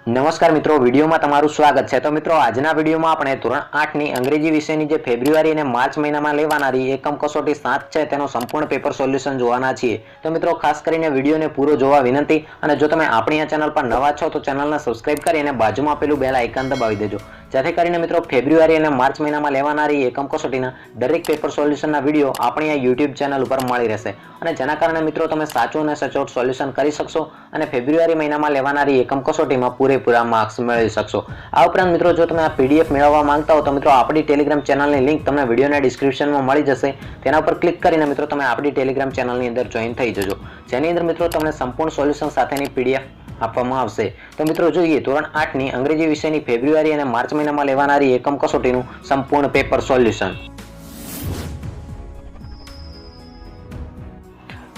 નમસ્કાર મિત્રો, વિડીયોમાં તમારું સ્વાગત છે। તો મિત્રો, આજના વિડીયોમાં આપણે ધોરણ 8 ની અંગ્રેજી વિષયની જે ફેબ્રુઆરી અને માર્ચ મહિનામાં લેવાનારી એકમ કસોટી 7 છે તેનો સંપૂર્ણ પેપર સોલ્યુશન જોવાના છીએ। તો મિત્રો, ખાસ કરીને વિડીયોને પૂરો જોવા વિનંતી, અને જો તમે આપણી આ ચેનલ પર નવા છો તો ચેનલને સબસ્ક્રાઇબ કરી અને બાજુમાં આપેલું બેલ આઇકન દબાવી દેજો, જેથી કરીને મિત્રો ફેબ્રુઆરી અને માર્ચ મહિનામાં લેવાનારી એકમ કસોટીના દરેક પેપર સોલ્યુશનના વિડીયો આપણી આ YouTube ચેનલ ઉપર મળી રહેશે, અને જેના કારણે મિત્રો તમે સાચું અને સચોટ સોલ્યુશન કરી શકશો અને ફેબ્રુઆરી મહિનામાં લેવાનારી એકમ કસોટીમાં પૂરેપૂરા માર્ક્સ મેળવી શકશો। આ ઉપરાંત મિત્રો, જો તમે આ PDF મેળવવા માંગતા હો તો મિત્રો આપણી ટેલિગ્રામ ચેનલની લિંક તમને વિડીયોના ડિસ્ક્રિપ્શનમાં મળી જશે। તેના પર ક્લિક કરીને મિત્રો તમે આપણી ટેલિગ્રામ ચેનલની અંદર જોઈન થઈ જજો, જેની અંદર મિત્રો તમને સંપૂર્ણ સોલ્યુશન સાથેની PDF આપવામાં આવશે। તો મિત્રો, જોઈએ ધોરણ 8 ની અંગ્રેજી વિષયની ફેબ્રુઆરી અને માર્ચ મહિનામાં લેવાનારી એકમ કસોટીનું સંપૂર્ણ પેપર સોલ્યુશન।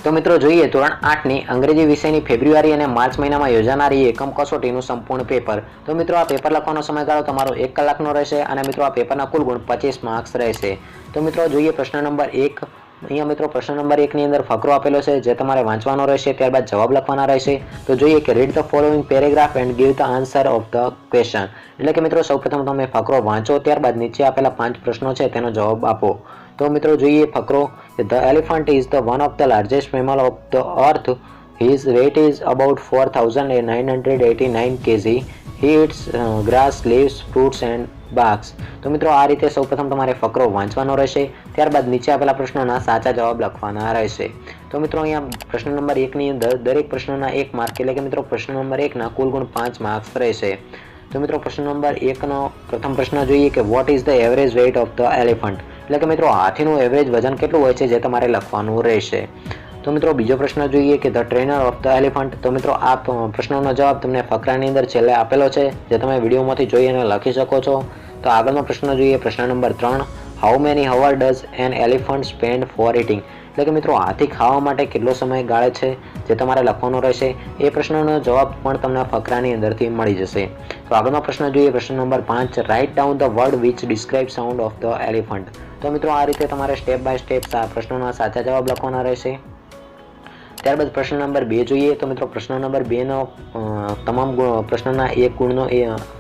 તો મિત્રો, જોઈએ ધોરણ 8 ની અંગ્રેજી વિષયની ફેબ્રુઆરી અને માર્ચ મહિનામાં યોજાનારી એકમ કસોટીનું સંપૂર્ણ પેપર। તો મિત્રો, આ પેપર લખવાનો સમયગાળો તમારો 1 કલાકનો રહેશે અને મિત્રો આ પેપરના કુલ ગુણ 25 માર્ક્સ રહેશે। તો મિત્રો, જોઈએ પ્રશ્ન નંબર 1। અહીંયા મિત્રો પ્રશ્ન નંબર 1 ની અંદર ફકરો આપેલો છે જે તમારે વાંચવાનો રહેશે, ત્યારબાદ જવાબ લખવાના રહેશે। તો જોઈએ કે read the following paragraph and give the answer of the question, એટલે કે મિત્રો સૌપ્રથમ તમે ફકરો વાંચો, ત્યારબાદ નીચે આપેલા 5 પ્રશ્નો છે તેનો જવાબ આપો। તો મિત્રો, જોઈએ ફકરો। The elephant is the one of the largest mammal of the earth. His weight is about 4,989 kg. He eats grass, leaves, fruits and barks. તો મિત્રો, આ રીતે સૌપ્રથમ તમારે ફકરો વાંચવાનો રહેશે, ત્યારબાદ નીચે આપેલા પ્રશ્નોના સાચા જવાબ લખવાના રહેશે। તો મિત્રો, અહીંયા પ્રશ્ન નંબર 1 ની અંદર દરેક પ્રશ્નના 1 માર્ક, એટલે કે મિત્રો પ્રશ્ન નંબર 1 ના કુલ ગુણ 5 માર્ક્સ રહેશે। તો મિત્રો, પ્રશ્ન નંબર 1 નો પ્રથમ પ્રશ્ન જોઈએ કે what is the average weight of the elephant, એટલે કે મિત્રો હાથીનું એવરેજ વજન કેટલું હોય છે જે તમારે લખવાનું રહેશે। તો મિત્રો, બીજો પ્રશ્ન જોઈએ કે the trainer of the elephant. તો મિત્રો, આ પ્રશ્નનો જવાબ તમને ફકરાની અંદર છેલ્લે આપેલો છે, જે તમે વિડીયોમાંથી જોઈ અને લખી શકો છો। તો આગળનો પ્રશ્ન જોઈએ, પ્રશ્ન number 3। How many hour does an elephant spend for eating, એટલે કે મિત્રો હાથી ખાવા માટે કેટલો સમય ગાળે છે જે તમારે લખવાનો રહેશે। એ પ્રશ્નનો જવાબ પણ તમને ફકરાની અંદરથી મળી જશે। તો આગળનો પ્રશ્ન જોઈએ, પ્રશ્ન number 5। Write down the word which describe sound of the elephant. તો મિત્રો, આ રીતે તમારે સ્ટેપ બાય સ્ટેપ પ્રશ્નોના સાચા જવાબ લખવાના રહેશે। ત્યારબાદ પ્રશ્ન નંબર 2 જોઈએ। તો મિત્રો, પ્રશ્ન નંબર 2 નો તમામ પ્રશ્નના 1 ગુણનો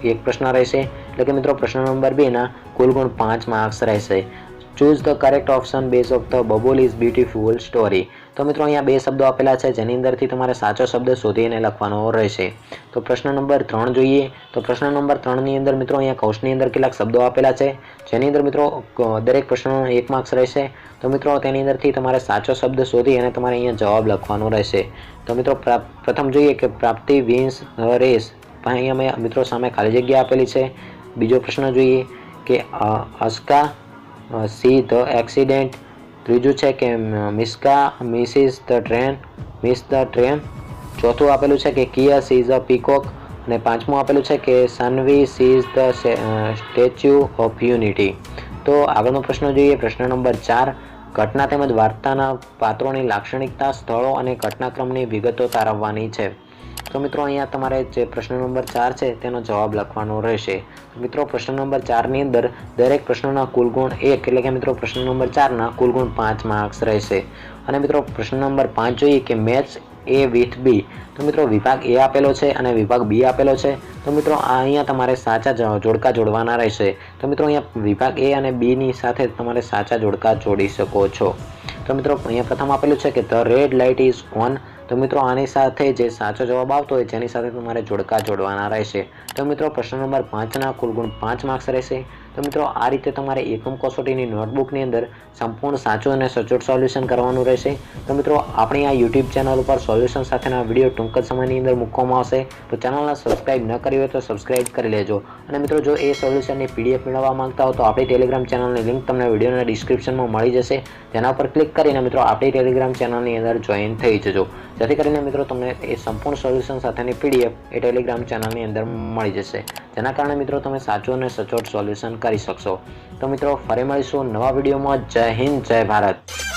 એક પ્રશ્ન રહેશે, એટલે કે મિત્રો પ્રશ્ન નંબર 2 ના કુલ ગુણ 5 માર્ક્સ રહેશે। Choose the correct option base of the babul is beautiful story. તો મિત્રો, અહીંયા 2 શબ્દો આપેલા છે જેની અંદરથી તમારે સાચો શબ્દ શોધીને લખવાનો રહેશે। તો પ્રશ્ન નંબર 3 જોઈએ। તો પ્રશ્ન નંબર 3 ની અંદર મિત્રો અહીંયા કૌંસની અંદર કેટલાક શબ્દો આપેલા છે, જેની અંદર મિત્રો દરેક પ્રશ્નનો 1 માર્ક્સ રહેશે। તો મિત્રો, તેની અંદરથી તમારે સાચો શબ્દ શોધી અને તમારે અહીંયા જવાબ લખવાનો રહેશે। તો મિત્રો, પ્રથમ જોઈએ કે પ્રાપ્તિ વિન્સ રેસ, અહીંયા મિત્રો સામે ખાલી જગ્યા આપેલી છે। બીજો પ્રશ્ન જોઈએ કે અસ્કા સી ધ એક્સિડન્ટ। ત્રીજું છે કે મિસ્કા misses the train, miss the train. ચોથું આપેલું છે કે કિયા સીઝ અ પીકોક, અને પાંચમું આપેલું છે કે Saanvi sees the Statue of Unity. તો આગળનો પ્રશ્ન જોઈએ, પ્રશ્ન નંબર 4। ઘટના તેમજ વાર્તાના પાત્રોની લાક્ષણિકતા, સ્થળો અને ઘટનાક્રમની વિગતો તારવવાની છે। તો મિત્રો, અહીંયા તમારે જે પ્રશ્ન નંબર 4 છે તેનો જવાબ લખવાનો રહેશે। મિત્રો, પ્રશ્ન નંબર 4 ની અંદર દરેક પ્રશ્નના કુલ ગુણ 1, એટલે કે મિત્રો પ્રશ્ન નંબર 4 ના કુલ ગુણ 5 માર્ક્સ રહેશે। અને મિત્રો પ્રશ્ન નંબર 5 જોઈએ કે મેચ A with B। તો મિત્રો વિભાગ A આપેલો છે અને વિભાગ B આપેલો છે। તો મિત્રો અહીંયા તમારે સાચા જોડકા જોડવાના રહેશે। તો મિત્રો, અહીંયા વિભાગ A અને B ની સાથે તમારે સાચા જોડકા જોડી શકો છો। તો મિત્રો, અહીંયા પ્રથમ આપેલું છે કે the red light is on. તો મિત્રો, આની સાથે જે સાચો જવાબ આવતો હોય જેની સાથે તમારે જોડકા જોડવાના રહેશે। તો મિત્રો, પ્રશ્ન નંબર 5 ના કુલ ગુણ 5 માર્ક્સ રહેશે। તો મિત્રો, આ રીતે તમારે એકમ કસોટીની નોટબુકની અંદર સંપૂર્ણ સાચું અને સચોટ સોલ્યુશન કરવાનું રહેશે। તો મિત્રો, આપણી આ YouTube ચેનલ ઉપર સોલ્યુશન સાથેના વિડીયો ટૂંક જ સમયની અંદર મૂકવામાં આવશે। તો ચેનલને સબસ્ક્રાઇબ ન કરી હોય તો સબસ્ક્રાઇબ કરી લેજો, અને મિત્રો જો એ સોલ્યુશનની PDF મેળવવા માંગતા હો તો આપણી ટેલિગ્રામ ચેનલની લિંક તમને વિડીયોના ડિસ્ક્રિપ્શનમાં મળી જશે। તેના પર ક્લિક કરીને મિત્રો આપણી ટેલિગ્રામ ચેનલની અંદર જોઈન થઈ જજો, જેથી કરીને મિત્રો તમને એ સંપૂર્ણ સોલ્યુશન સાથેની PDF એ ટેલિગ્રામ ચેનલની અંદર મળી જશે, જેના કારણે મિત્રો તમે સાચું અને સચોટ સોલ્યુશન કરી શકશો। તો મિત્રો, ફરી મળીશું નવા વિડીયોમાં। જય હિન્દ, જય ભારત।